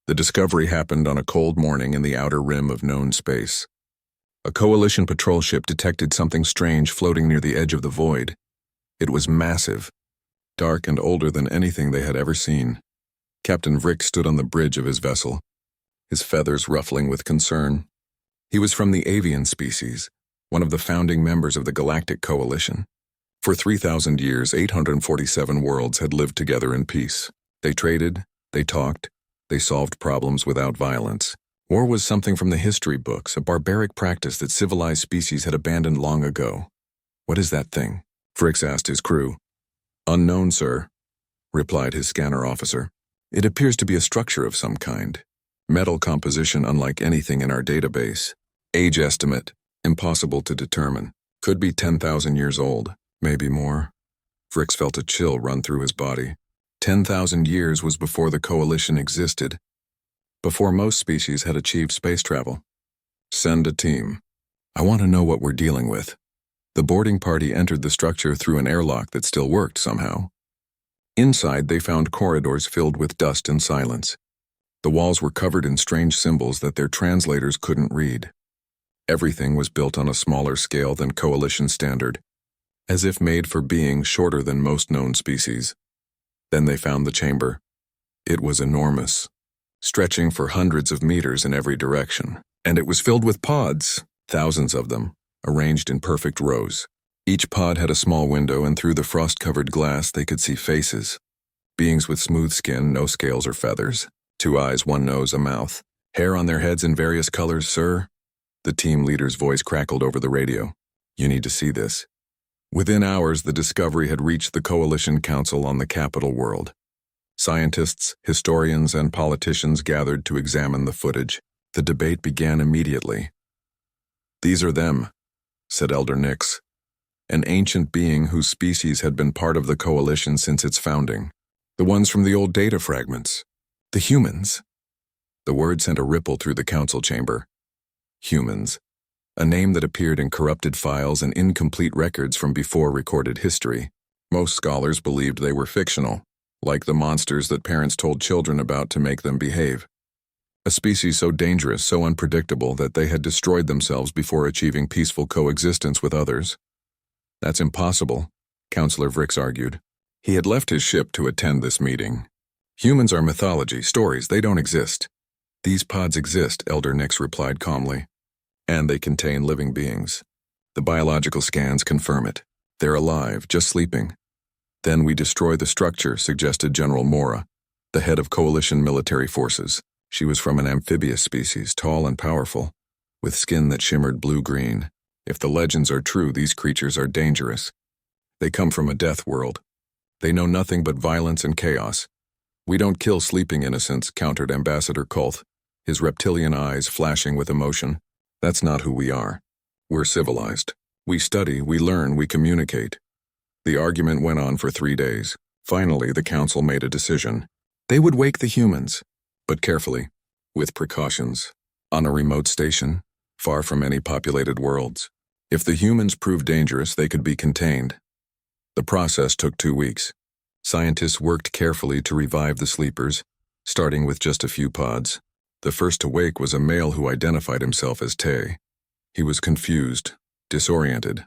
The discovery happened on a cold morning in the outer rim of known space. A Coalition patrol ship detected something strange floating near the edge of the void. It was massive, dark and older than anything they had ever seen. Captain Vrick stood on the bridge of his vessel, his feathers ruffling with concern. He was from the avian species, one of the founding members of the Galactic Coalition. For 3,000 years, 847 worlds had lived together in peace. They traded, they talked, they solved problems without violence. War was something from the history books, a barbaric practice that civilized species had abandoned long ago. "What is that thing?" Vrix asked his crew. "Unknown, sir," replied his scanner officer. "It appears to be a structure of some kind. Metal composition unlike anything in our database. Age estimate, impossible to determine. Could be 10,000 years old, maybe more." Vrix felt a chill run through his body. 10,000 years was before the Coalition existed, before most species had achieved space travel. "Send a team. I want to know what we're dealing with." The boarding party entered the structure through an airlock that still worked somehow. Inside, they found corridors filled with dust and silence. The walls were covered in strange symbols that their translators couldn't read. Everything was built on a smaller scale than Coalition standard, as if made for beings shorter than most known species. Then they found the chamber. It was enormous, stretching for hundreds of meters in every direction, and it was filled with pods, thousands of them, arranged in perfect rows. Each pod had a small window, and through the frost-covered glass they could see faces. Beings with smooth skin, no scales or feathers. 2 eyes, 1 nose, a mouth. Hair on their heads in various colors, sir. The team leader's voice crackled over the radio. "You need to see this." Within hours, the discovery had reached the Coalition Council on the capital world. Scientists, historians, and politicians gathered to examine the footage. The debate began immediately. "These are them," said Elder Nix, "an ancient being whose species had been part of the Coalition since its founding. The ones from the old data fragments. The humans." The word sent a ripple through the council chamber. Humans, a name that appeared in corrupted files and incomplete records from before recorded history. Most scholars believed they were fictional, like the monsters that parents told children about to make them behave. A species so dangerous, so unpredictable, that they had destroyed themselves before achieving peaceful coexistence with others. "That's impossible," Counselor Vrix argued. He had left his ship to attend this meeting. "Humans are mythology, stories, they don't exist." "These pods exist," Elder Nix replied calmly. "And they contain living beings. The biological scans confirm it. They're alive, just sleeping." "Then we destroy the structure," suggested General Mora, the head of Coalition military forces. She was from an amphibious species, tall and powerful, with skin that shimmered blue-green. "If the legends are true, these creatures are dangerous. They come from a death world. They know nothing but violence and chaos. We don't kill sleeping innocents," countered Ambassador Kolth, his reptilian eyes flashing with emotion. "That's not who we are. We're civilized. We study, we learn, we communicate." The argument went on for 3 days. Finally, the council made a decision. They would wake the humans, but carefully, with precautions, on a remote station, far from any populated worlds. If the humans proved dangerous, they could be contained. The process took 2 weeks. Scientists worked carefully to revive the sleepers, starting with just a few pods. The first to wake was a male who identified himself as Tay. He was confused, disoriented,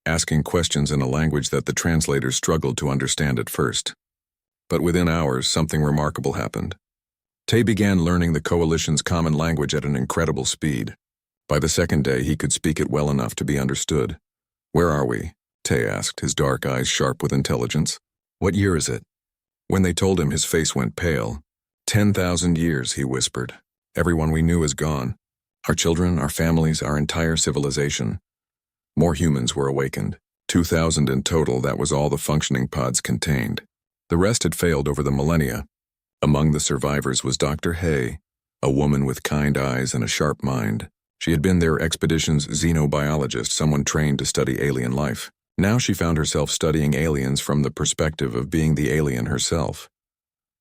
asking questions in a language that the translators struggled to understand at first. But within hours, something remarkable happened. Tay began learning the Coalition's common language at an incredible speed. By the second day, he could speak it well enough to be understood. "Where are we?" Tay asked, his dark eyes sharp with intelligence. "What year is it?" When they told him, his face went pale. 10,000 years, he whispered. "Everyone we knew is gone. Our children, our families, our entire civilization." More humans were awakened. 2,000 in total, that was all the functioning pods contained. The rest had failed over the millennia. Among the survivors was Dr. Hay, a woman with kind eyes and a sharp mind. She had been their expedition's xenobiologist, someone trained to study alien life. Now she found herself studying aliens from the perspective of being the alien herself.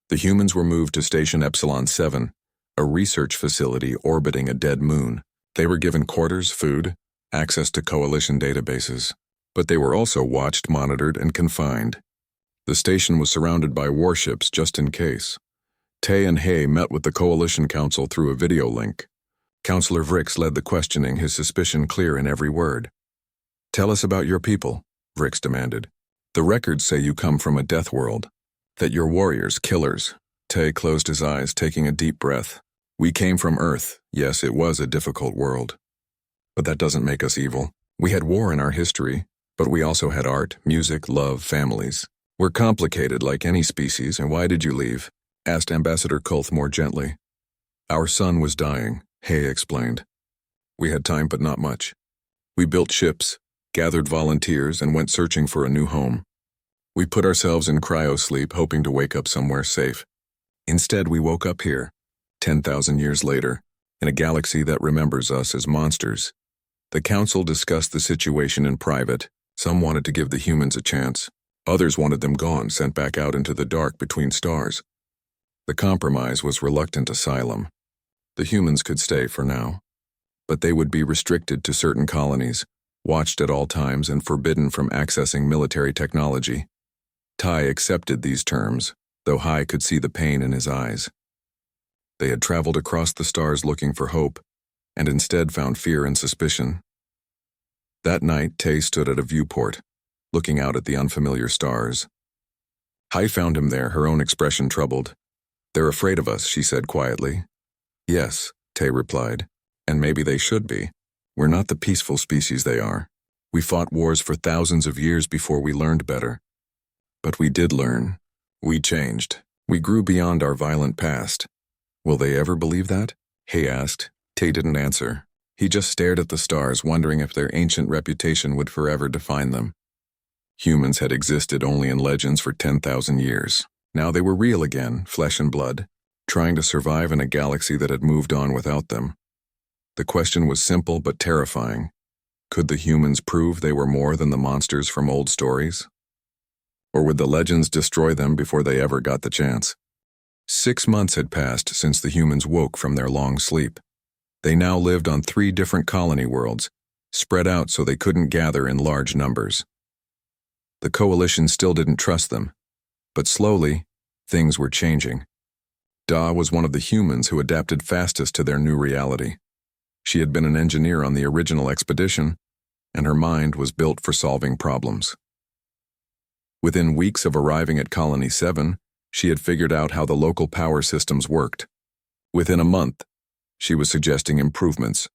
The humans were moved to Station Epsilon 7, a research facility orbiting a dead moon. They were given quarters, food, access to Coalition databases, but they were also watched, monitored, and confined. The station was surrounded by warships just in case. Tay and Hay met with the Coalition Council through a video link. Counselor Vrix led the questioning, his suspicion clear in every word. "Tell us about your people," Vrix demanded. "The records say you come from a death world, that you're warriors, killers." Tay closed his eyes, taking a deep breath. "We came from Earth. Yes, it was a difficult world. But that doesn't make us evil. We had war in our history, but we also had art, music, love, families. We're complicated like any species." "And why did you leave?" asked Ambassador Kulth more gently. "Our son was dying," Hay explained. "We had time, but not much. We built ships, gathered volunteers, and went searching for a new home. We put ourselves in cryosleep, hoping to wake up somewhere safe. Instead, we woke up here, 10,000 years later, in a galaxy that remembers us as monsters." The council discussed the situation in private. Some wanted to give the humans a chance. Others wanted them gone, sent back out into the dark between stars. The compromise was reluctant asylum. The humans could stay for now, but they would be restricted to certain colonies, watched at all times and forbidden from accessing military technology. Ty accepted these terms, though Hai could see the pain in his eyes. They had traveled across the stars looking for hope, and instead found fear and suspicion. That night, Tay stood at a viewport, looking out at the unfamiliar stars. Hai found him there, her own expression troubled. "They're afraid of us," she said quietly. "Yes," Tay replied, "and maybe they should be. We're not the peaceful species they are. We fought wars for thousands of years before we learned better. But we did learn. We changed. We grew beyond our violent past." "Will they ever believe that?" Hay asked. Tay didn't answer. He just stared at the stars, wondering if their ancient reputation would forever define them. Humans had existed only in legends for 10,000 years. Now they were real again, flesh and blood, trying to survive in a galaxy that had moved on without them. The question was simple but terrifying. Could the humans prove they were more than the monsters from old stories? Or would the legends destroy them before they ever got the chance? 6 months had passed since the humans woke from their long sleep. They now lived on 3 different colony worlds, spread out so they couldn't gather in large numbers. The Coalition still didn't trust them, but slowly, things were changing. Da was one of the humans who adapted fastest to their new reality. She had been an engineer on the original expedition, and her mind was built for solving problems. Within weeks of arriving at Colony 7, she had figured out how the local power systems worked. Within a month, she was suggesting improvements.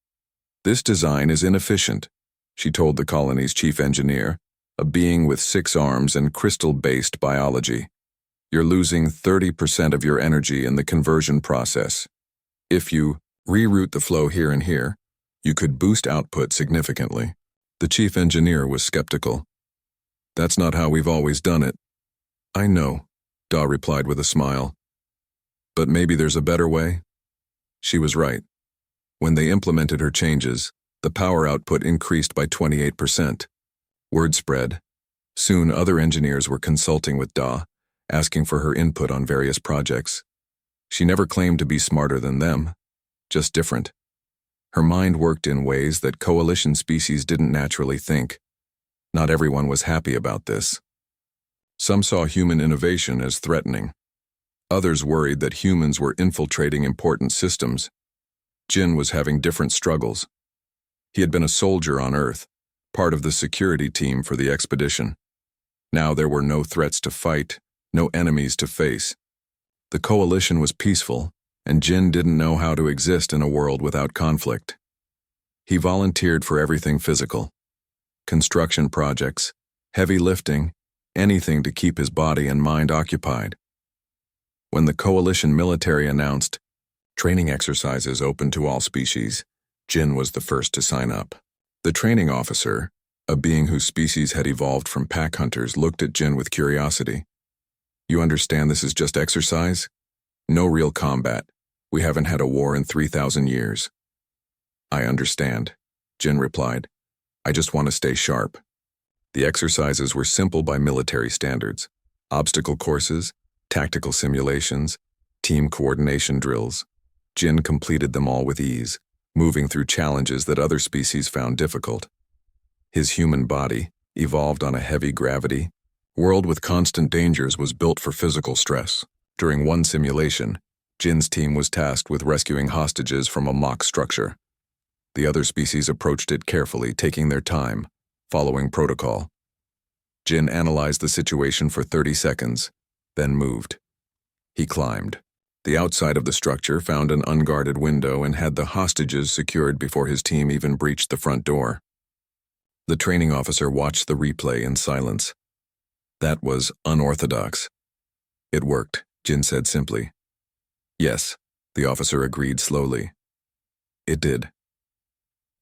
"This design is inefficient," she told the colony's chief engineer, a being with 6 arms and crystal-based biology. "You're losing 30% of your energy in the conversion process. If you reroute the flow here and here, you could boost output significantly." The chief engineer was skeptical. "That's not how we've always done it." "I know," Da replied with a smile. "But maybe there's a better way?" She was right. When they implemented her changes, the power output increased by 28%. Word spread. Soon other engineers were consulting with Da, asking for her input on various projects. She never claimed to be smarter than them, just different. Her mind worked in ways that Coalition species didn't naturally think. Not everyone was happy about this. Some saw human innovation as threatening. Others worried that humans were infiltrating important systems. Jin was having different struggles. He had been a soldier on Earth, part of the security team for the expedition. Now there were no threats to fight, no enemies to face. The Coalition was peaceful, and Jin didn't know how to exist in a world without conflict. He volunteered for everything physical. Construction projects, heavy lifting, anything to keep his body and mind occupied. When the Coalition military announced training exercises open to all species, Jin was the first to sign up. The training officer, a being whose species had evolved from pack hunters, looked at Jin with curiosity. "You understand this is just exercise? No real combat. We haven't had a war in 3,000 years. "I understand," Jin replied. "I just want to stay sharp." The exercises were simple by military standards. Obstacle courses, tactical simulations, team coordination drills. Jin completed them all with ease, moving through challenges that other species found difficult. His human body, evolved on a heavy gravity world with constant dangers, was built for physical stress. During one simulation, Jin's team was tasked with rescuing hostages from a mock structure. The other species approached it carefully, taking their time, following protocol. Jin analyzed the situation for 30 seconds, then moved. He climbed. The outside of the structure found an unguarded window and had the hostages secured before his team even breached the front door. The training officer watched the replay in silence. That was unorthodox. It worked, Jin said simply. Yes, the officer agreed slowly. It did.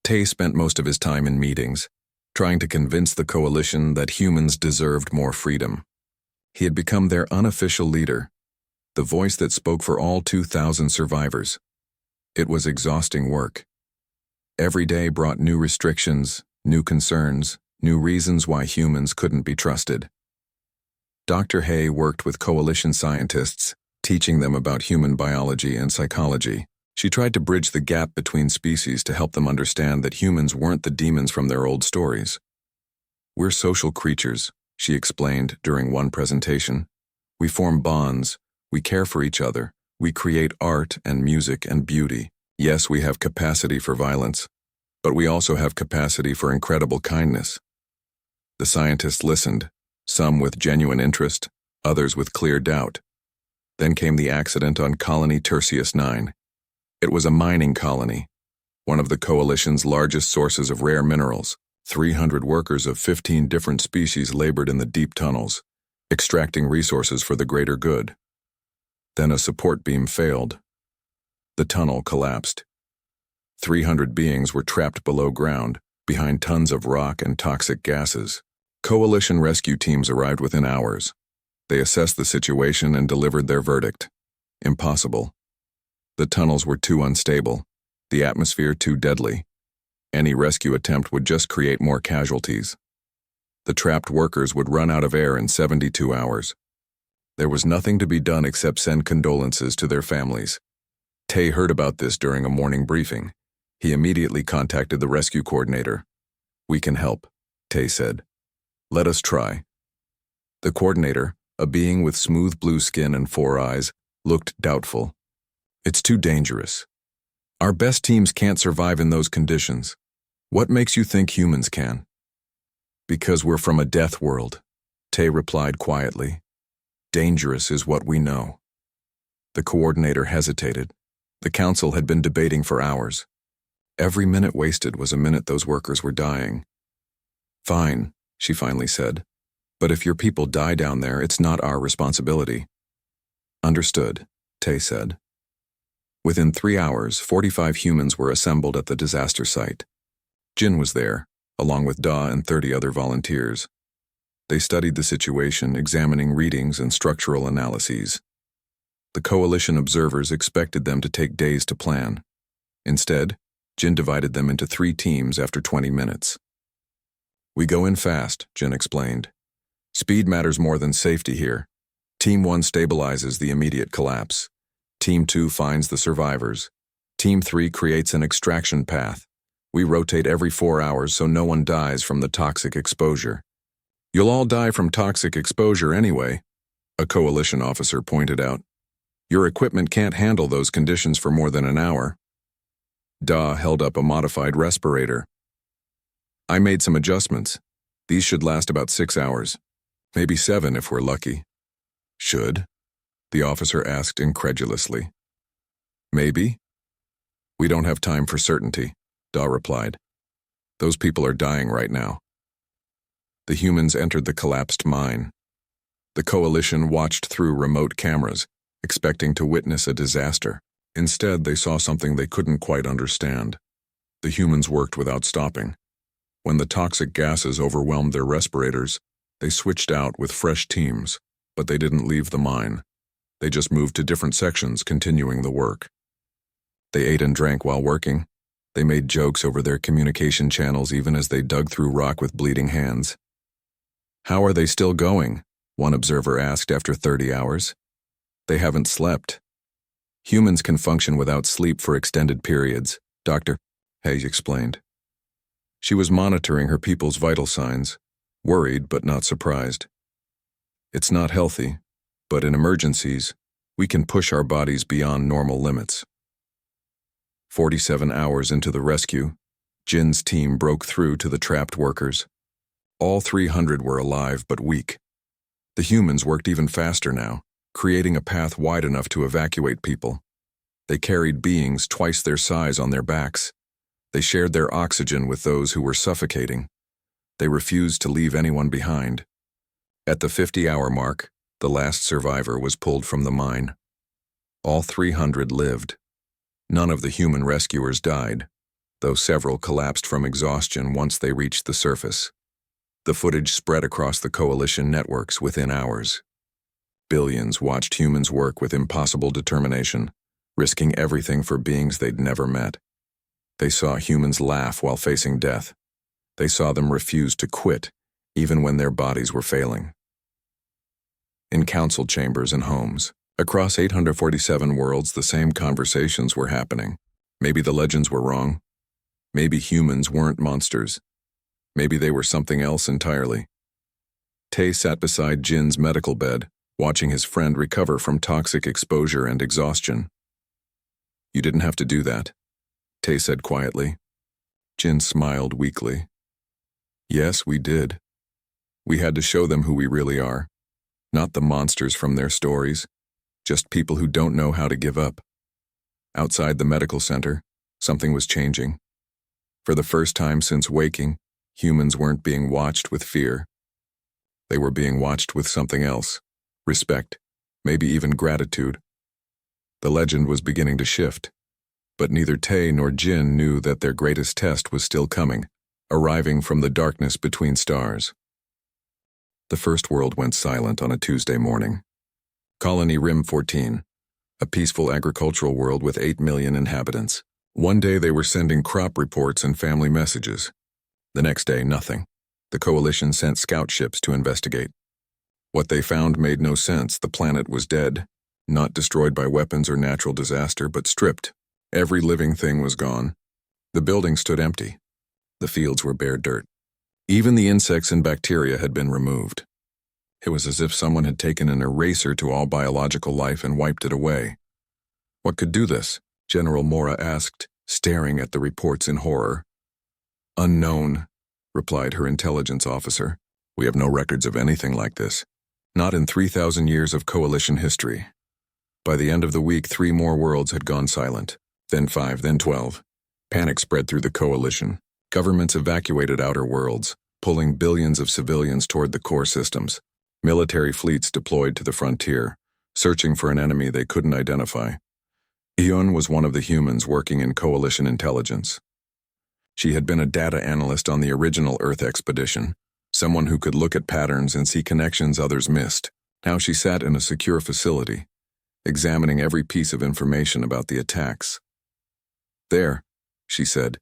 Tay spent most of his time in meetings, trying to convince the coalition that humans deserved more freedom. He had become their unofficial leader, the voice that spoke for all 2,000 survivors. It was exhausting work. Every day brought new restrictions, new concerns, new reasons why humans couldn't be trusted. Dr. Hay worked with coalition scientists, teaching them about human biology and psychology. She tried to bridge the gap between species to help them understand that humans weren't the demons from their old stories. We're social creatures, she explained during one presentation. We form bonds, we care for each other, we create art and music and beauty. Yes, we have capacity for violence, but we also have capacity for incredible kindness. The scientists listened, some with genuine interest, others with clear doubt. Then came the accident on Colony Tertius 9. It was a mining colony, one of the coalition's largest sources of rare minerals. 300 workers of 15 different species labored in the deep tunnels, extracting resources for the greater good. Then a support beam failed. The tunnel collapsed. 300 beings were trapped below ground, behind tons of rock and toxic gases. Coalition rescue teams arrived within hours. They assessed the situation and delivered their verdict. Impossible. The tunnels were too unstable, the atmosphere too deadly. Any rescue attempt would just create more casualties. The trapped workers would run out of air in 72 hours. There was nothing to be done except send condolences to their families. Tay heard about this during a morning briefing. He immediately contacted the rescue coordinator. We can help, Tay said. Let us try. The coordinator, a being with smooth blue skin and 4 eyes, looked doubtful. It's too dangerous. Our best teams can't survive in those conditions. What makes you think humans can? Because we're from a death world, Tay replied quietly. Dangerous is what we know. The coordinator hesitated. The council had been debating for hours. Every minute wasted was a minute those workers were dying. Fine, she finally said. But if your people die down there, it's not our responsibility. Understood, Tay said. Within 3 hours, 45 humans were assembled at the disaster site. Jin was there, along with Da and 30 other volunteers. They studied the situation, examining readings and structural analyses. The coalition observers expected them to take days to plan. Instead, Jin divided them into 3 teams after 20 minutes. We go in fast, Jin explained. Speed matters more than safety here. Team 1 stabilizes the immediate collapse. Team 2 finds the survivors. Team 3 creates an extraction path. We rotate every 4 hours so no one dies from the toxic exposure. You'll all die from toxic exposure anyway, a coalition officer pointed out. Your equipment can't handle those conditions for more than an hour. Da held up a modified respirator. I made some adjustments. These should last about 6 hours. Maybe 7 if we're lucky. Should? The officer asked incredulously. Maybe? We don't have time for certainty, Da replied. Those people are dying right now. The humans entered the collapsed mine. The coalition watched through remote cameras, expecting to witness a disaster. Instead, they saw something they couldn't quite understand. The humans worked without stopping. When the toxic gases overwhelmed their respirators, they switched out with fresh teams, but they didn't leave the mine. They just moved to different sections, continuing the work. They ate and drank while working. They made jokes over their communication channels even as they dug through rock with bleeding hands. How are they still going? One observer asked after 30 hours. They haven't slept. Humans can function without sleep for extended periods, Dr. Hay explained. She was monitoring her people's vital signs, worried but not surprised. It's not healthy, but in emergencies, We can push our bodies beyond normal limits. 47 hours into the rescue, Jin's team broke through to the trapped workers. All 300 were alive but weak. The humans worked even faster now, creating a path wide enough to evacuate people. They carried beings twice their size on their backs. They shared their oxygen with those who were suffocating. They refused to leave anyone behind. At the 50-hour mark, the last survivor was pulled from the mine. All 300 lived. None of the human rescuers died, though several collapsed from exhaustion once they reached the surface. The footage spread across the coalition networks within hours. Billions watched humans work with impossible determination, risking everything for beings they'd never met. They saw humans laugh while facing death. They saw them refuse to quit, even when their bodies were failing. In council chambers and homes, across 847 worlds, the same conversations were happening. Maybe the legends were wrong. Maybe humans weren't monsters. Maybe they were something else entirely. Tay sat beside Jin's medical bed, watching his friend recover from toxic exposure and exhaustion. "You didn't have to do that," Tay said quietly. Jin smiled weakly. "Yes, we did. We had to show them who we really are. Not the monsters from their stories, just people who don't know how to give up." Outside the medical center, something was changing. For the first time since waking, humans weren't being watched with fear. They were being watched with something else: respect, maybe even gratitude. The legend was beginning to shift, but neither Tay nor Jin knew that their greatest test was still coming, arriving from the darkness between stars. The first world went silent on a Tuesday morning. Colony Rim 14, a peaceful agricultural world with 8 million inhabitants. One day they were sending crop reports and family messages. The next day, nothing. The coalition sent scout ships to investigate. What they found made no sense. The planet was dead, not destroyed by weapons or natural disaster, but stripped. Every living thing was gone. The buildings stood empty. The fields were bare dirt. Even the insects and bacteria had been removed. It was as if someone had taken an eraser to all biological life and wiped it away. "What could do this?" General Mora asked, staring at the reports in horror. "Unknown," replied her intelligence officer. "We have no records of anything like this. Not in 3,000 years of coalition history." By the end of the week, 3 more worlds had gone silent. Then 5, then 12. Panic spread through the coalition. Governments evacuated outer worlds, pulling billions of civilians toward the core systems. Military fleets deployed to the frontier, searching for an enemy they couldn't identify. Eun was one of the humans working in coalition intelligence. She had been a data analyst on the original Earth expedition, someone who could look at patterns and see connections others missed. Now she sat in a secure facility, examining every piece of information about the attacks. "There," she said,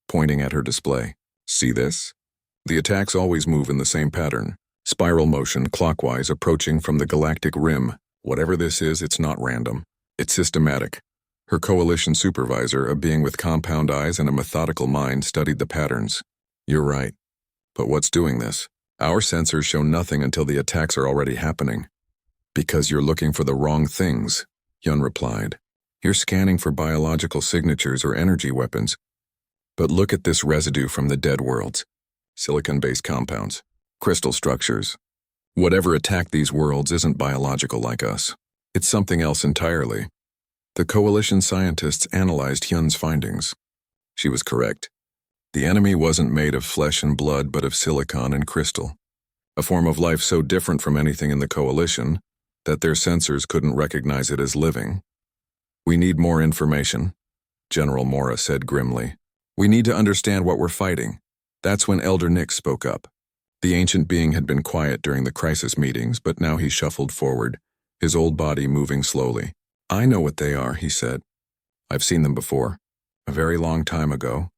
pointing at her display. "See this? The attacks always move in the same pattern. Spiral motion clockwise approaching from the galactic rim. Whatever this is, it's not random. It's systematic." Her coalition supervisor, a being with compound eyes and a methodical mind, studied the patterns. "You're right. But what's doing this? Our sensors show nothing until the attacks are already happening." "Because you're looking for the wrong things," Yun replied. "You're scanning for biological signatures or energy weapons. But look at this residue from the dead worlds. Silicon-based compounds, crystal structures. Whatever attacked these worlds isn't biological like us. It's something else entirely." The coalition scientists analyzed Hyun's findings. She was correct. The enemy wasn't made of flesh and blood, but of silicon and crystal. A form of life so different from anything in the coalition that their sensors couldn't recognize it as living. "We need more information," General Mora said grimly. "We need to understand what we're fighting." That's when Elder Nix spoke up. The ancient being had been quiet during the crisis meetings, but now he shuffled forward, his old body moving slowly. "I know what they are," he said. "I've seen them before. A very long time ago."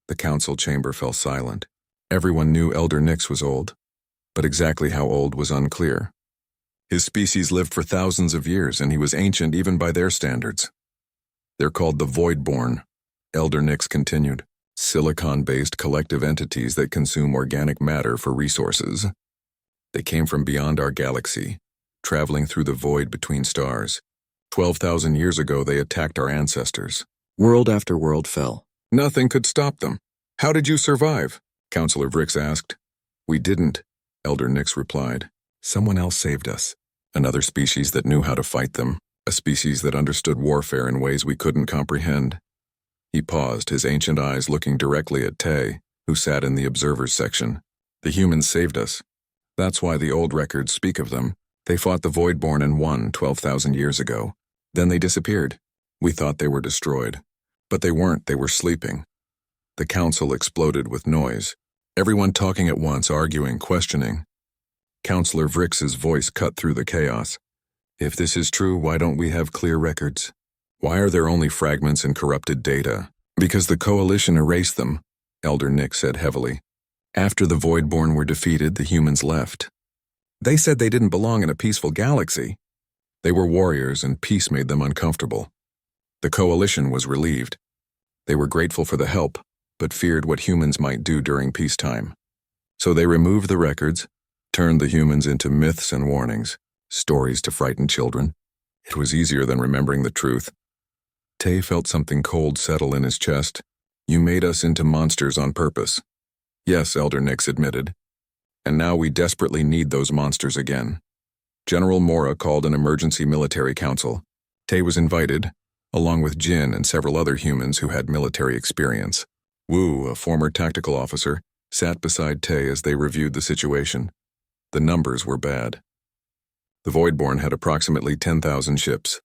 The council chamber fell silent. Everyone knew Elder Nix was old, but exactly how old was unclear. His species lived for thousands of years, and he was ancient even by their standards. "They're called the Voidborn," Elder Nix continued. "Silicon-based collective entities that consume organic matter for resources. They came from beyond our galaxy, traveling through the void between stars. 12,000 years ago they attacked our ancestors. World after world fell. Nothing could stop them. How did you survive? Counselor Vrix asked. We didn't, Elder Nix replied. Someone else saved us. Another species that knew how to fight them. A species that understood warfare in ways we couldn't comprehend. He paused, his ancient eyes looking directly at Tay, who sat in the observers section. The humans saved us. That's why the old records speak of them. They fought the Voidborn and won 12,000 years ago. Then they disappeared. We thought they were destroyed. But they weren't, they were sleeping. The council exploded with noise. Everyone talking at once, arguing, questioning. Counselor Vrix's voice cut through the chaos. If this is true, why don't we have clear records? Why are there only fragments and corrupted data? Because the Coalition erased them, Elder Nick said heavily. After the Voidborn were defeated, the humans left. They said they didn't belong in a peaceful galaxy. They were warriors, and peace made them uncomfortable. The Coalition was relieved. They were grateful for the help, but feared what humans might do during peacetime. So they removed the records, turned the humans into myths and warnings, stories to frighten children. It was easier than remembering the truth. Tay felt something cold settle in his chest. You made us into monsters on purpose. Yes, Elder Nix admitted. And now we desperately need those monsters again. General Mora called an emergency military council. Tay was invited, along with Jin and several other humans who had military experience. Wu, a former tactical officer, sat beside Tay as they reviewed the situation. The numbers were bad. The Voidborn had approximately 10,000 ships,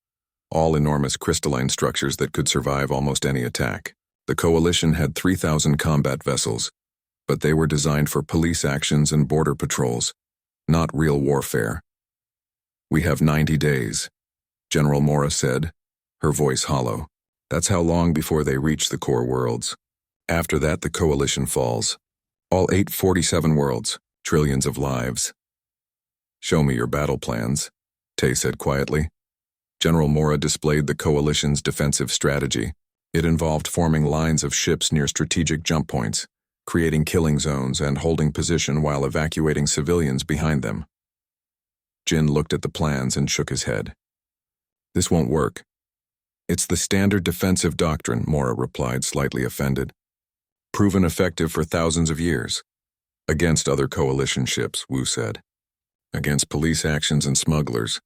all enormous crystalline structures that could survive almost any attack. The Coalition had 3,000 combat vessels, but they were designed for police actions and border patrols, not real warfare. We have 90 days, General Mora said, her voice hollow. That's how long before they reach the core worlds. After that, the Coalition falls. All 847 worlds, trillions of lives. Show me your battle plans, Tay said quietly. General Mora displayed the Coalition's defensive strategy. It involved forming lines of ships near strategic jump points, creating killing zones and holding position while evacuating civilians behind them. Jin looked at the plans and shook his head. This won't work. It's the standard defensive doctrine, Mora replied, slightly offended. Proven effective for thousands of years. Against other Coalition ships, Wu said. Against police actions and smugglers,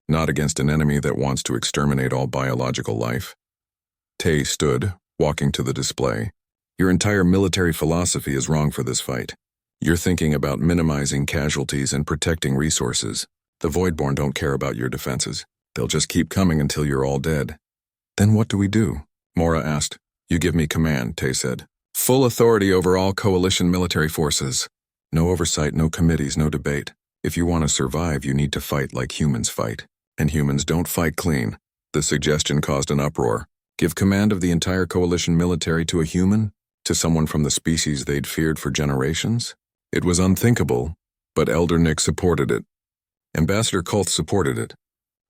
not against an enemy that wants to exterminate all biological life. Tay stood, walking to the display. Your entire military philosophy is wrong for this fight. You're thinking about minimizing casualties and protecting resources. The Voidborn don't care about your defenses. They'll just keep coming until you're all dead. Then what do we do? Mora asked. You give me command, Tay said. Full authority over all Coalition military forces. No oversight, no committees, no debate. If you want to survive, you need to fight like humans fight. And humans don't fight clean. The suggestion caused an uproar. Give command of the entire Coalition military to a human? To someone from the species they'd feared for generations? It was unthinkable, but Elder Nick supported it. Ambassador Kulth supported it.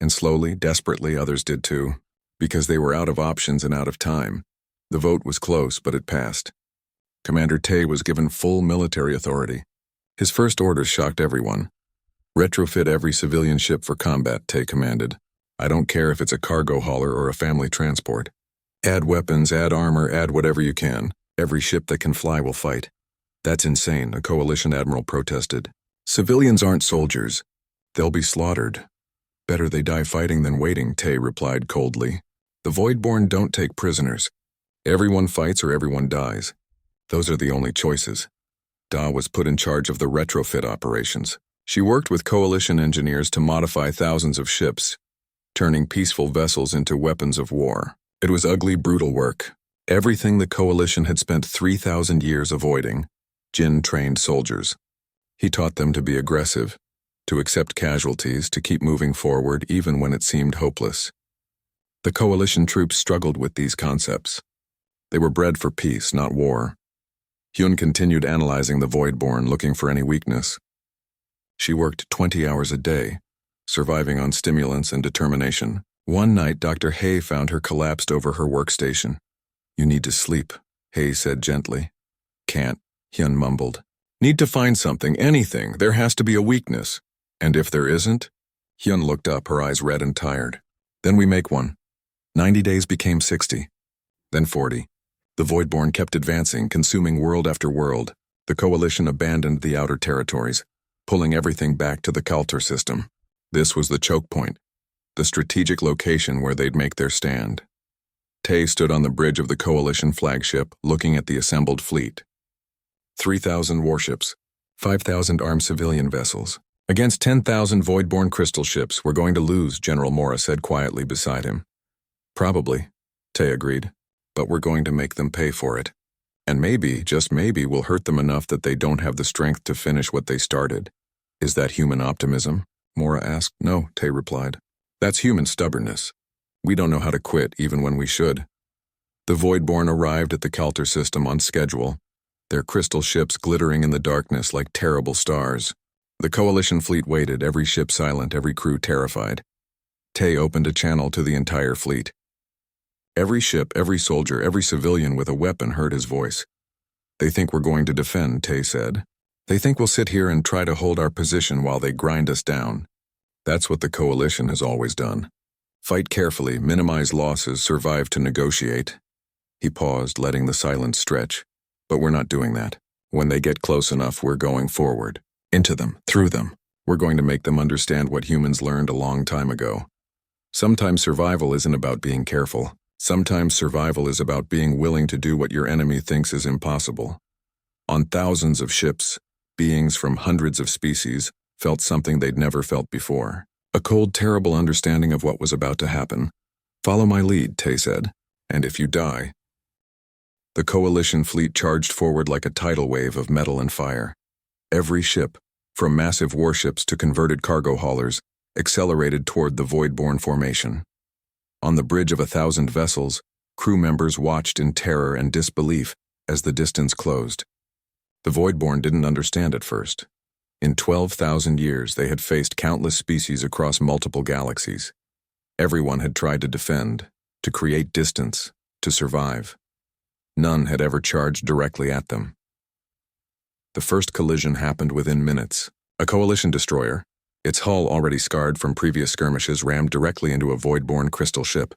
And slowly, desperately, others did too. Because they were out of options and out of time. The vote was close, but it passed. Commander Tay was given full military authority. His first orders shocked everyone. Retrofit every civilian ship for combat, Tay commanded. I don't care if it's a cargo hauler or a family transport. Add weapons, add armor, add whatever you can. Every ship that can fly will fight. That's insane, a Coalition admiral protested. Civilians aren't soldiers. They'll be slaughtered. Better they die fighting than waiting, Tay replied coldly. The Voidborn don't take prisoners. Everyone fights or everyone dies. Those are the only choices. Da was put in charge of the retrofit operations. She worked with Coalition engineers to modify thousands of ships, turning peaceful vessels into weapons of war. It was ugly, brutal work. Everything the Coalition had spent 3,000 years avoiding. Jin trained soldiers. He taught them to be aggressive, to accept casualties, to keep moving forward even when it seemed hopeless. The Coalition troops struggled with these concepts. They were bred for peace, not war. Hyun continued analyzing the Voidborn, looking for any weakness. She worked 20 hours a day, surviving on stimulants and determination. One night, Dr. Hay found her collapsed over her workstation. You need to sleep, Hay said gently. Can't, Hyun mumbled. Need to find something, anything. There has to be a weakness. And if there isn't? Hyun looked up, her eyes red and tired. Then we make one. 90 days became 60. Then 40. The Voidborn kept advancing, consuming world after world. The Coalition abandoned the outer territories, pulling everything back to the Kalter system. This was the choke point, the strategic location where they'd make their stand. Tay stood on the bridge of the Coalition flagship, looking at the assembled fleet. 3,000 warships, 5,000 armed civilian vessels. Against 10,000 Voidborn crystal ships, we're going to lose, General Mora said quietly beside him. Probably, Tay agreed, but we're going to make them pay for it. And maybe, just maybe, we'll hurt them enough that they don't have the strength to finish what they started. Is that human optimism? Mora asked. No, Tay replied. That's human stubbornness. We don't know how to quit even when we should. The Voidborn arrived at the Kalter system on schedule, their crystal ships glittering in the darkness like terrible stars. The Coalition fleet waited, every ship silent, every crew terrified. Tay opened a channel to the entire fleet. Every ship, every soldier, every civilian with a weapon heard his voice. They think we're going to defend, Tay said. They think we'll sit here and try to hold our position while they grind us down. That's what the Coalition has always done. Fight carefully, minimize losses, survive to negotiate. He paused, letting the silence stretch. But we're not doing that. When they get close enough, we're going forward. Into them, through them. We're going to make them understand what humans learned a long time ago. Sometimes survival isn't about being careful. Sometimes survival is about being willing to do what your enemy thinks is impossible. On thousands of ships, beings from hundreds of species felt something they'd never felt before. A cold, terrible understanding of what was about to happen. Follow my lead, Tay said, and if you die. The Coalition fleet charged forward like a tidal wave of metal and fire. Every ship, from massive warships to converted cargo haulers, accelerated toward the Voidborn formation. On the bridge of 1,000 vessels, crew members watched in terror and disbelief as the distance closed. The Voidborn didn't understand at first. In 12,000 years, they had faced countless species across multiple galaxies. Everyone had tried to defend, to create distance, to survive. None had ever charged directly at them. The first collision happened within minutes. A Coalition destroyer, its hull already scarred from previous skirmishes, rammed directly into a Voidborn crystal ship.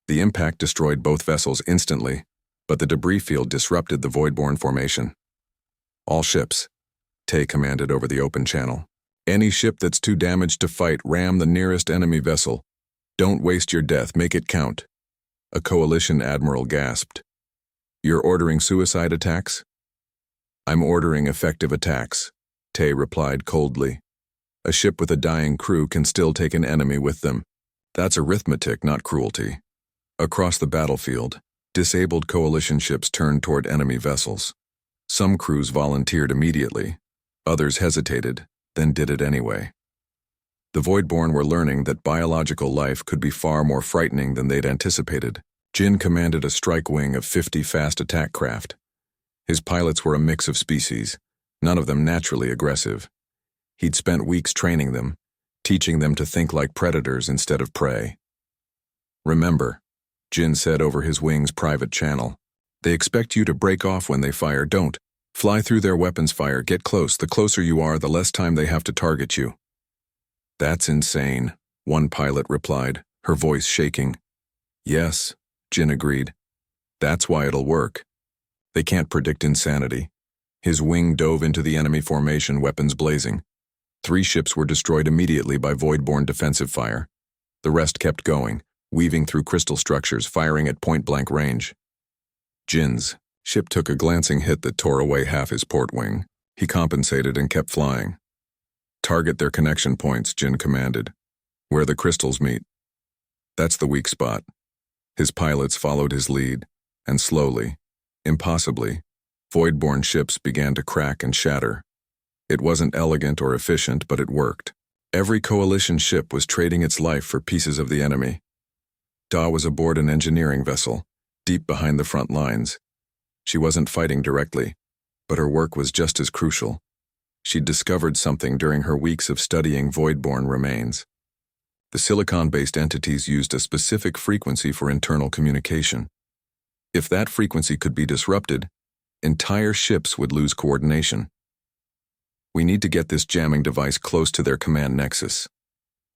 The impact destroyed both vessels instantly, but the debris field disrupted the Voidborn formation. All ships, Tay commanded over the open channel. Any ship that's too damaged to fight, ram the nearest enemy vessel. Don't waste your death, make it count. A Coalition admiral gasped. You're ordering suicide attacks? I'm ordering effective attacks, Tay replied coldly. A ship with a dying crew can still take an enemy with them. That's arithmetic, not cruelty. Across the battlefield, disabled Coalition ships turned toward enemy vessels. Some crews volunteered immediately. Others hesitated, then did it anyway. The Voidborn were learning that biological life could be far more frightening than they'd anticipated. Jin commanded a strike wing of 50 fast attack craft. His pilots were a mix of species, none of them naturally aggressive. He'd spent weeks training them, teaching them to think like predators instead of prey. Remember, Jin said over his wing's private channel, they expect you to break off when they fire. Don't. Fly through their weapons fire, get close. The closer you are, the less time they have to target you. That's insane, one pilot replied, her voice shaking. Yes, Jin agreed. That's why it'll work. They can't predict insanity. His wing dove into the enemy formation, weapons blazing. 3 ships were destroyed immediately by Voidborn defensive fire. The rest kept going, weaving through crystal structures, firing at point-blank range. Jin's ship took a glancing hit that tore away half his port wing. He compensated and kept flying. Target their connection points, Jin commanded. Where the crystals meet. That's the weak spot. His pilots followed his lead, and slowly, impossibly, Voidborn ships began to crack and shatter. It wasn't elegant or efficient, but it worked. Every Coalition ship was trading its life for pieces of the enemy. Da was aboard an engineering vessel, deep behind the front lines. She wasn't fighting directly, but her work was just as crucial. She'd discovered something during her weeks of studying Voidborn remains. The silicon-based entities used a specific frequency for internal communication. If that frequency could be disrupted, entire ships would lose coordination. We need to get this jamming device close to their command nexus.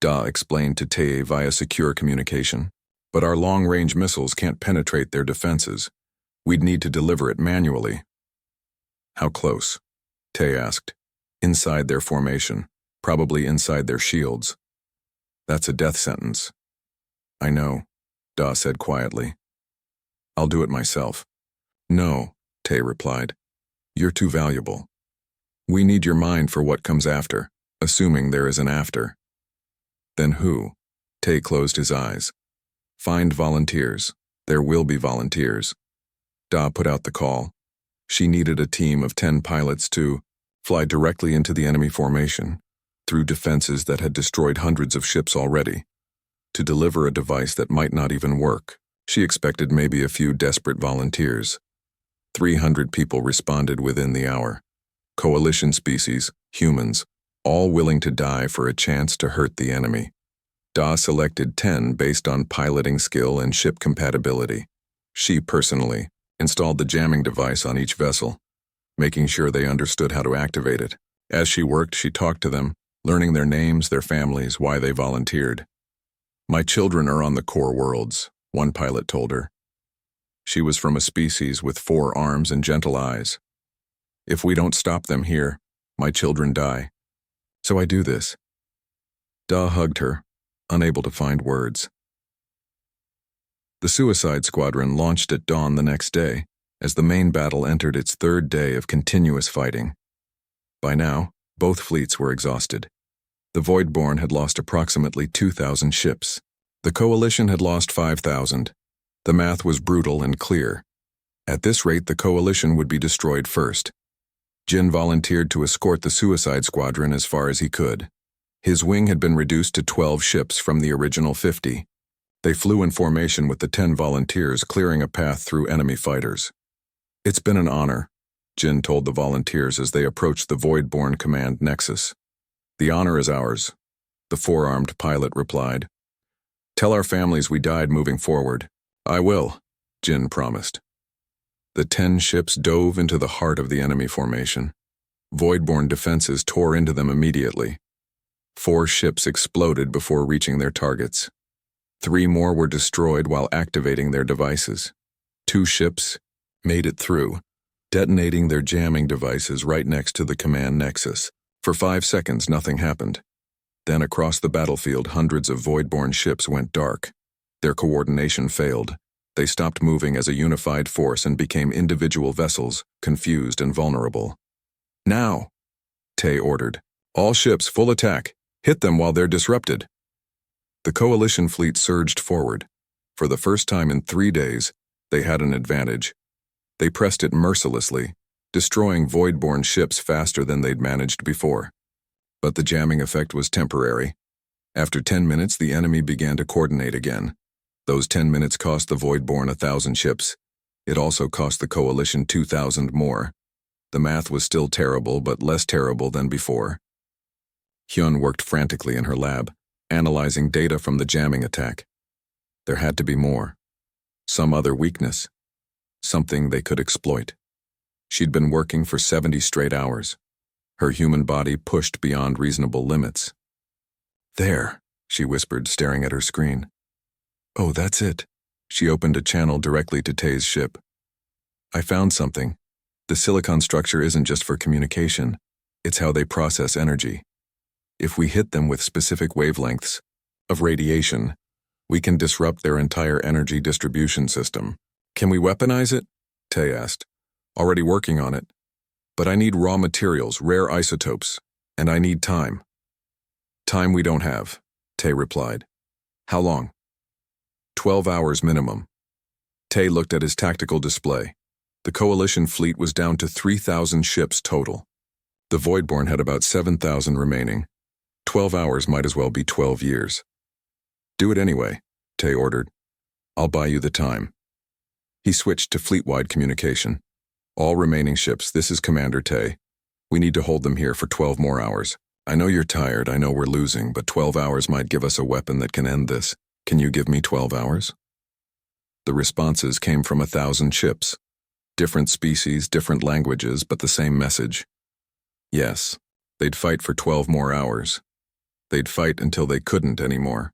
Da explained to Tay via secure communication. But our long-range missiles can't penetrate their defenses. We'd need to deliver it manually. How close? Tay asked. Inside their formation, probably inside their shields. That's a death sentence. I know, Da said quietly. I'll do it myself. No, Tay replied. You're too valuable. We need your mind for what comes after, assuming there is an after. Then who? Tay closed his eyes. Find volunteers. There will be volunteers. Da put out the call. She needed a team of 10 pilots to fly directly into the enemy formation, through defenses that had destroyed hundreds of ships already, to deliver a device that might not even work. She expected maybe a few desperate volunteers. 300 people responded within the hour. Coalition species, humans, all willing to die for a chance to hurt the enemy. Da selected 10 based on piloting skill and ship compatibility. She personally installed the jamming device on each vessel, making sure they understood how to activate it. As she worked, she talked to them, learning their names, their families, why they volunteered. My children are on the core worlds, one pilot told her. She was from a species with 4 arms and gentle eyes. If we don't stop them here, my children die. So I do this. Da hugged her, unable to find words. The Suicide Squadron launched at dawn the next day, as the main battle entered its 3rd day of continuous fighting. By now, both fleets were exhausted. The Voidborn had lost approximately 2,000 ships. The Coalition had lost 5,000. The math was brutal and clear. At this rate, the Coalition would be destroyed first. Jin volunteered to escort the Suicide Squadron as far as he could. His wing had been reduced to 12 ships from the original 50. They flew in formation with the 10 volunteers, clearing a path through enemy fighters. It's been an honor, Jin told the volunteers as they approached the Voidborn command nexus. The honor is ours, the 4-armed pilot replied. Tell our families we died moving forward. I will, Jin promised. The 10 ships dove into the heart of the enemy formation. Voidborn defenses tore into them immediately. 4 ships exploded before reaching their targets. 3 more were destroyed while activating their devices. 2 ships made it through, detonating their jamming devices right next to the command nexus. For 5 seconds, nothing happened. Then across the battlefield, hundreds of Voidborn ships went dark. Their coordination failed. They stopped moving as a unified force and became individual vessels, confused and vulnerable. Now, Tay ordered. All ships, full attack. Hit them while they're disrupted. The Coalition fleet surged forward. For the first time in 3 days, they had an advantage. They pressed it mercilessly, destroying Voidborn ships faster than they'd managed before. But the jamming effect was temporary. After 10 minutes, the enemy began to coordinate again. Those 10 minutes cost the Voidborn 1,000 ships. It also cost the Coalition 2,000 more. The math was still terrible, but less terrible than before. Hyun worked frantically in her lab, analyzing data from the jamming attack. There had to be more. Some other weakness. Something they could exploit. She'd been working for 70 straight hours. Her human body pushed beyond reasonable limits. There, she whispered, staring at her screen. Oh, that's it. She opened a channel directly to Tay's ship. I found something. The silicon structure isn't just for communication. It's how they process energy. If we hit them with specific wavelengths of radiation, we can disrupt their entire energy distribution system. Can we weaponize it? Tay asked. Already working on it. But I need raw materials, rare isotopes, and I need time. Time we don't have, Tay replied. How long? 12 hours minimum. Tay looked at his tactical display. The Coalition fleet was down to 3,000 ships total. The Voidborn had about 7,000 remaining. 12 hours might as well be 12 years. Do it anyway, Tay ordered. I'll buy you the time. He switched to fleet-wide communication. All remaining ships, this is Commander Tay. We need to hold them here for 12 more hours. I know you're tired, I know we're losing, but 12 hours might give us a weapon that can end this. Can you give me 12 hours? The responses came from 1,000 ships. Different species, different languages, but the same message. Yes, they'd fight for 12 more hours. They'd fight until they couldn't anymore.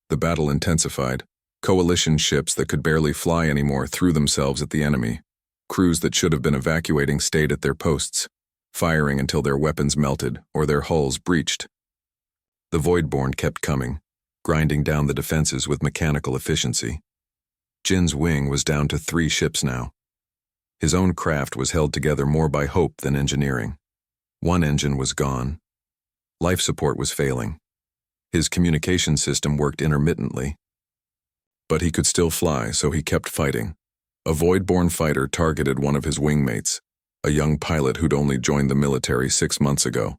The battle intensified. Coalition ships that could barely fly anymore threw themselves at the enemy. Crews that should have been evacuating stayed at their posts, firing until their weapons melted or their hulls breached. The Voidborn kept coming, grinding down the defenses with mechanical efficiency. Jin's wing was down to 3 ships now. His own craft was held together more by hope than engineering. One engine was gone. Life support was failing. His communication system worked intermittently. But he could still fly, so he kept fighting. A Voidborn fighter targeted one of his wingmates, a young pilot who'd only joined the military 6 months ago.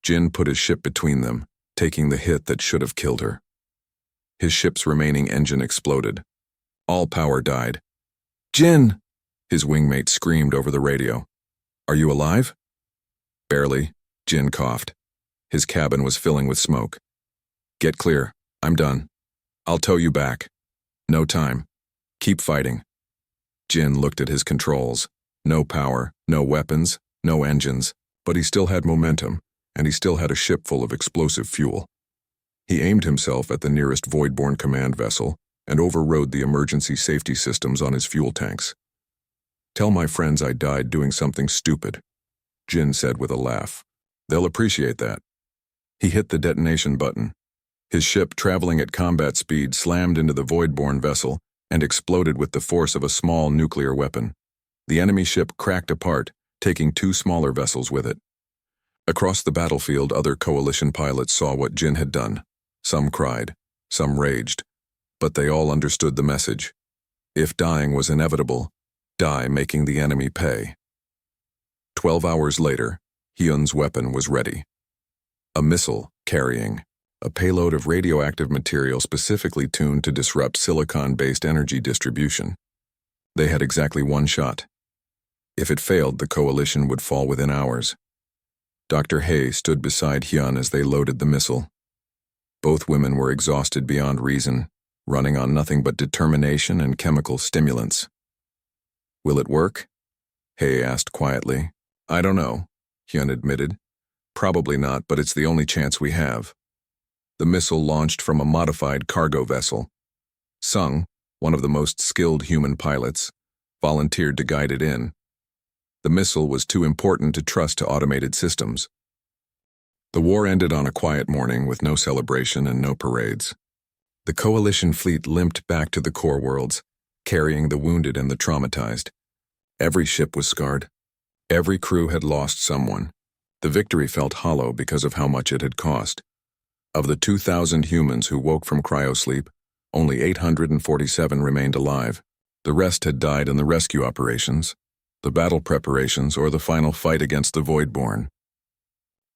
Jin put his ship between them, taking the hit that should have killed her. His ship's remaining engine exploded. All power died. "Jin!" his wingmate screamed over the radio. "Are you alive?" "Barely," Jin coughed. His cabin was filling with smoke. "Get clear. I'm done. I'll tow you back. No time. Keep fighting." Jin looked at his controls. No power, no weapons, no engines, but he still had momentum, and he still had a ship full of explosive fuel. He aimed himself at the nearest Voidborn command vessel and overrode the emergency safety systems on his fuel tanks. "Tell my friends I died doing something stupid," Jin said with a laugh. "They'll appreciate that." He hit the detonation button. His ship, traveling at combat speed, slammed into the Voidborn vessel and exploded with the force of a small nuclear weapon. The enemy ship cracked apart, taking 2 smaller vessels with it. Across the battlefield, other coalition pilots saw what Jin had done. Some cried, some raged, but they all understood the message. If dying was inevitable, die making the enemy pay. 12 hours later, Hyun's weapon was ready. A missile carrying a payload of radioactive material specifically tuned to disrupt silicon-based energy distribution. They had exactly 1 shot. If it failed, the coalition would fall within hours. Dr. Hay stood beside Hyun as they loaded the missile. Both women were exhausted beyond reason, running on nothing but determination and chemical stimulants. "Will it work?" Hay asked quietly. "I don't know," Hyun admitted. "Probably not, but it's the only chance we have." The missile launched from a modified cargo vessel. Sung, one of the most skilled human pilots, volunteered to guide it in. The missile was too important to trust to automated systems. The war ended on a quiet morning with no celebration and no parades. The coalition fleet limped back to the core worlds, carrying the wounded and the traumatized. Every ship was scarred. Every crew had lost someone. The victory felt hollow because of how much it had cost. Of the 2,000 humans who woke from cryosleep, only 847 remained alive. The rest had died in the rescue operations, the battle preparations, or the final fight against the Voidborn.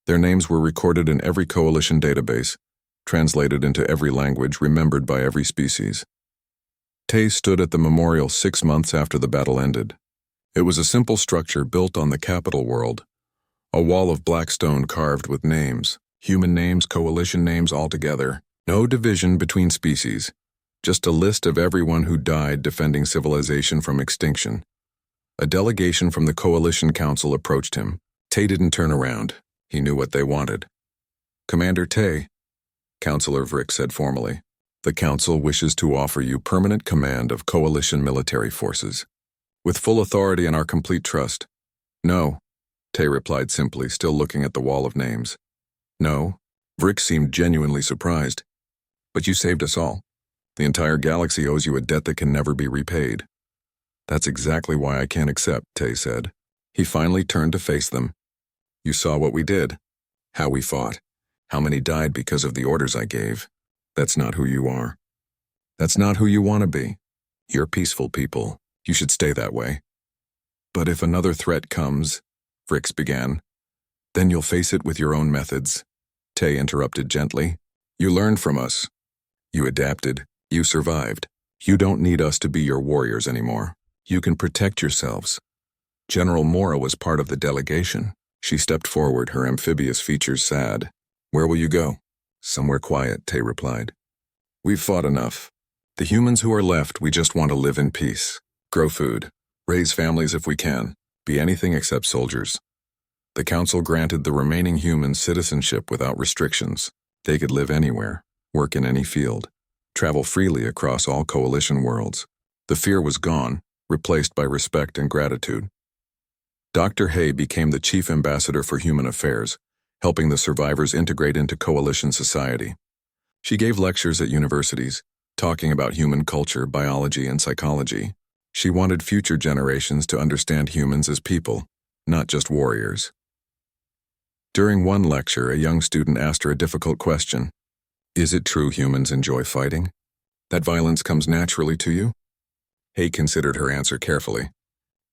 Their names were recorded in every coalition database, translated into every language, remembered by every species. Tay stood at the memorial 6 months after the battle ended. It was a simple structure built on the capital world, a wall of black stone carved with names. Human names, coalition names all together. No division between species. Just a list of everyone who died defending civilization from extinction. A delegation from the Coalition Council approached him. Tay didn't turn around. He knew what they wanted. "Commander Tay," Counselor Vrick said formally, "the Council wishes to offer you permanent command of Coalition military forces. With full authority and our complete trust." "No," Tay replied simply, still looking at the wall of names. "No." Vrick seemed genuinely surprised. "But you saved us all. The entire galaxy owes you a debt that can never be repaid." "That's exactly why I can't accept," Tay said. He finally turned to face them. "You saw what we did, how we fought, how many died because of the orders I gave. That's not who you are. That's not who you want to be. You're peaceful people. You should stay that way. But if another threat comes," Vrix began, "then you'll face it with your own methods." Tay interrupted gently. "You learned from us. You adapted. You survived. You don't need us to be your warriors anymore. You can protect yourselves." General Mora was part of the delegation. She stepped forward, her amphibious features sad. "Where will you go?" "Somewhere quiet," Tay replied. "We've fought enough. The humans who are left, we just want to live in peace, grow food, raise families if we can, be anything except soldiers." The council granted the remaining humans citizenship without restrictions. They could live anywhere, work in any field, travel freely across all coalition worlds. The fear was gone, replaced by respect and gratitude. Dr. Hay became the chief ambassador for human affairs, helping the survivors integrate into coalition society. She gave lectures at universities, talking about human culture, biology, and psychology. She wanted future generations to understand humans as people, not just warriors. During one lecture, a young student asked her a difficult question. Is it true humans enjoy fighting? That violence comes naturally to you? Hay considered her answer carefully.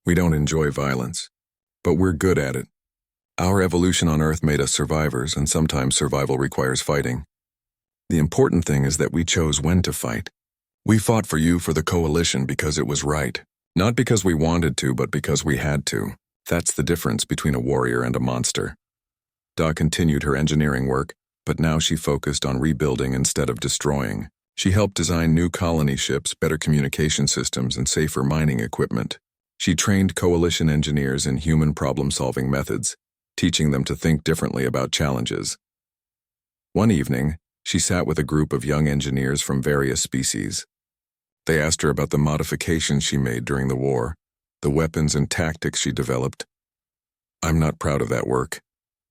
We don't enjoy violence, but we're good at it. Our evolution on Earth made us survivors, and sometimes survival requires fighting. The important thing is that we chose when to fight. We fought for you for the coalition because it was right. Not because we wanted to, but because we had to. That's the difference between a warrior and a monster. Da continued her engineering work, but now she focused on rebuilding instead of destroying. She helped design new colony ships, better communication systems, and safer mining equipment. She trained coalition engineers in human problem-solving methods, teaching them to think differently about challenges. One evening, she sat with a group of young engineers from various species. They asked her about the modifications she made during the war, the weapons and tactics she developed. I'm not proud of that work,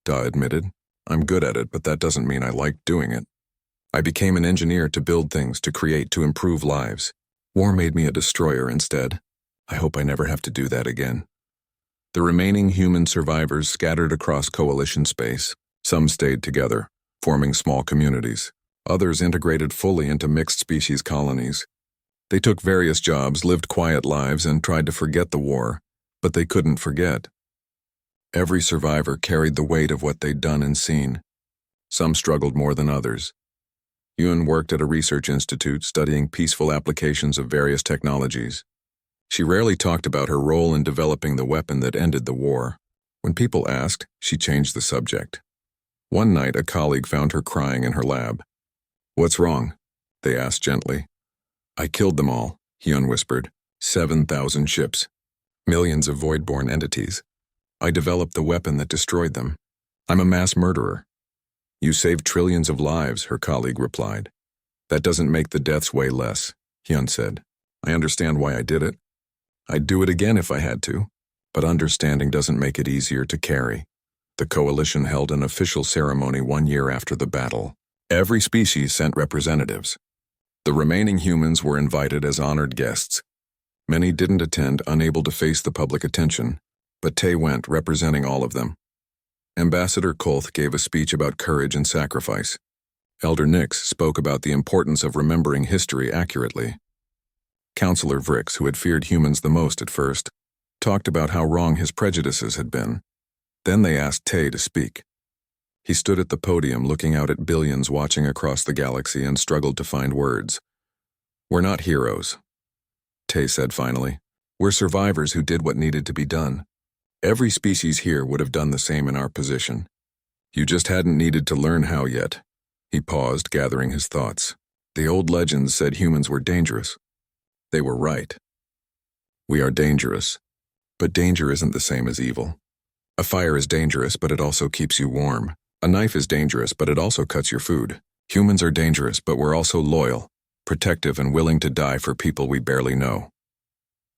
Da admitted. I'm good at it, but that doesn't mean I like doing it. I became an engineer to build things, to create, to improve lives. War made me a destroyer instead. I hope I never have to do that again. The remaining human survivors scattered across coalition space. Some stayed together, forming small communities. Others integrated fully into mixed species colonies. They took various jobs, lived quiet lives, and tried to forget the war, but they couldn't forget. Every survivor carried the weight of what they'd done and seen. Some struggled more than others. Yun worked at a research institute studying peaceful applications of various technologies. She rarely talked about her role in developing the weapon that ended the war. When people asked, she changed the subject. One night, a colleague found her crying in her lab. What's wrong? They asked gently. I killed them all, Hyun whispered. 7,000 ships. Millions of void-born entities. I developed the weapon that destroyed them. I'm a mass murderer. You saved trillions of lives, her colleague replied. That doesn't make the deaths way less, Hyun said. I understand why I did it. I'd do it again if I had to, but understanding doesn't make it easier to carry. The coalition held an official ceremony 1 year after the battle. Every species sent representatives. The remaining humans were invited as honored guests. Many didn't attend, unable to face the public attention, but Tae went, representing all of them. Ambassador Kolth gave a speech about courage and sacrifice. Elder Nix spoke about the importance of remembering history accurately. Counselor Vrix, who had feared humans the most at first, talked about how wrong his prejudices had been. Then they asked Tae to speak. He stood at the podium looking out at billions watching across the galaxy and struggled to find words. We're not heroes, Tae said finally. We're survivors who did what needed to be done. Every species here would have done the same in our position. You just hadn't needed to learn how yet. He paused, gathering his thoughts. The old legends said humans were dangerous. They were right. We are dangerous, but danger isn't the same as evil. A fire is dangerous, but it also keeps you warm. A knife is dangerous, but it also cuts your food. Humans are dangerous, but we're also loyal, protective, and willing to die for people we barely know.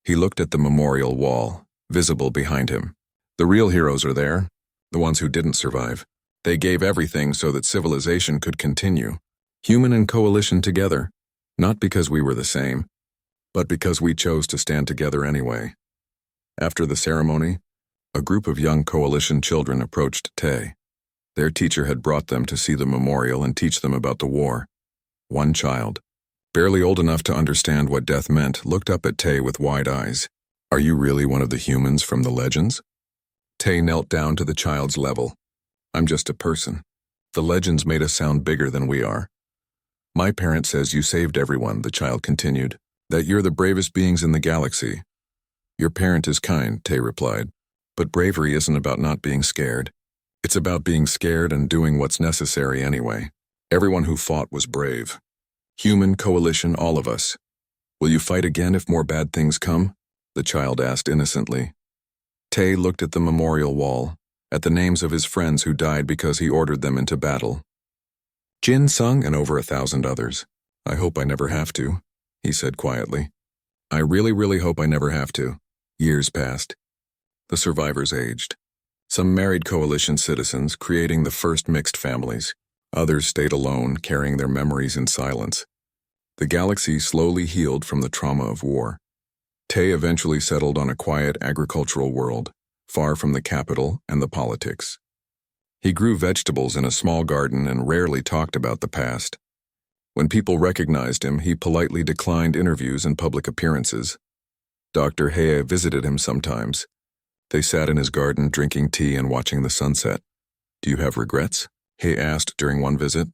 He looked at the memorial wall, visible behind him. The real heroes are there, the ones who didn't survive. They gave everything so that civilization could continue. Human and coalition together, not because we were the same, but because we chose to stand together anyway. After the ceremony, a group of young coalition children approached Tae. Their teacher had brought them to see the memorial and teach them about the war. One child, barely old enough to understand what death meant, looked up at Tae with wide eyes. Are you really one of the humans from the legends? Tae knelt down to the child's level. I'm just a person. The legends made us sound bigger than we are. My parent says you saved everyone, the child continued, that you're the bravest beings in the galaxy. Your parent is kind, Tae replied, but bravery isn't about not being scared. It's about being scared and doing what's necessary anyway. Everyone who fought was brave. Human, coalition, all of us. Will you fight again if more bad things come? The child asked innocently. Tae looked at the memorial wall, at the names of his friends who died because he ordered them into battle. Jin Sung and over 1,000 others. I hope I never have to, he said quietly. I really hope I never have to. Years passed. The survivors aged. Some married coalition citizens, creating the first mixed families. Others stayed alone, carrying their memories in silence. The galaxy slowly healed from the trauma of war. Tay eventually settled on a quiet agricultural world, far from the capital and the politics. He grew vegetables in a small garden and rarely talked about the past. When people recognized him, he politely declined interviews and public appearances. Dr. Heye visited him sometimes. They sat in his garden drinking tea and watching the sunset. Do you have regrets? Heye asked during one visit.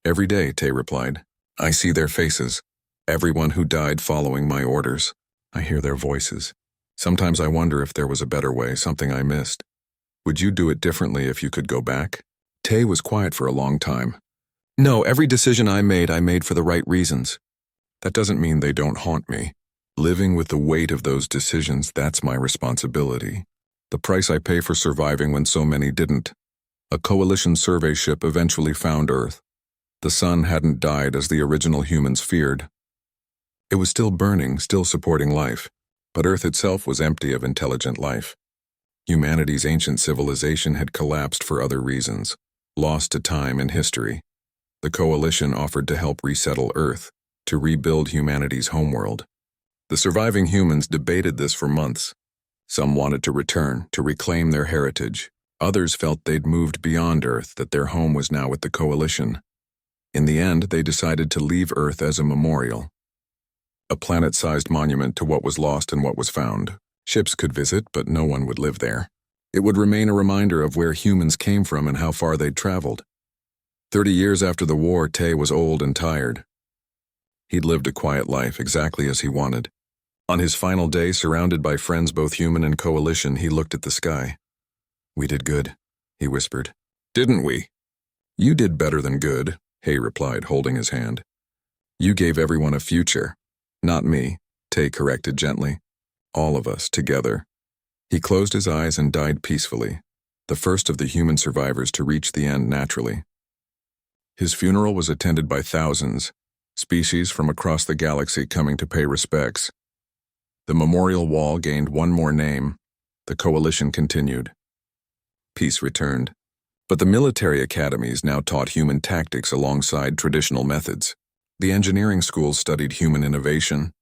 Every day, Tay replied. I see their faces. Everyone who died following my orders. I hear their voices. Sometimes I wonder if there was a better way, something I missed. Would you do it differently if you could go back? Tay was quiet for a long time. No, every decision I made for the right reasons. That doesn't mean they don't haunt me. Living with the weight of those decisions, that's my responsibility. The price I pay for surviving when so many didn't. A coalition survey ship eventually found Earth. The sun hadn't died as the original humans feared. It was still burning, still supporting life, but Earth itself was empty of intelligent life. Humanity's ancient civilization had collapsed for other reasons, lost to time and history. The coalition offered to help resettle Earth, to rebuild humanity's homeworld. The surviving humans debated this for months. Some wanted to return, to reclaim their heritage. Others felt they'd moved beyond Earth, that their home was now with the coalition. In the end, they decided to leave Earth as a memorial. A planet-sized monument to what was lost and what was found. Ships could visit, but no one would live there. It would remain a reminder of where humans came from and how far they'd traveled. 30 years after the war, Tay was old and tired. He'd lived a quiet life, exactly as he wanted. On his final day, surrounded by friends both human and coalition, he looked at the sky. We did good, he whispered. Didn't we? You did better than good, Hay replied, holding his hand. You gave everyone a future. Not me, Tay corrected gently. All of us, together. He closed his eyes and died peacefully, the first of the human survivors to reach the end naturally. His funeral was attended by thousands, species from across the galaxy coming to pay respects. The memorial wall gained one more name. The coalition continued. Peace returned. But the military academies now taught human tactics alongside traditional methods. The engineering schools studied human innovation.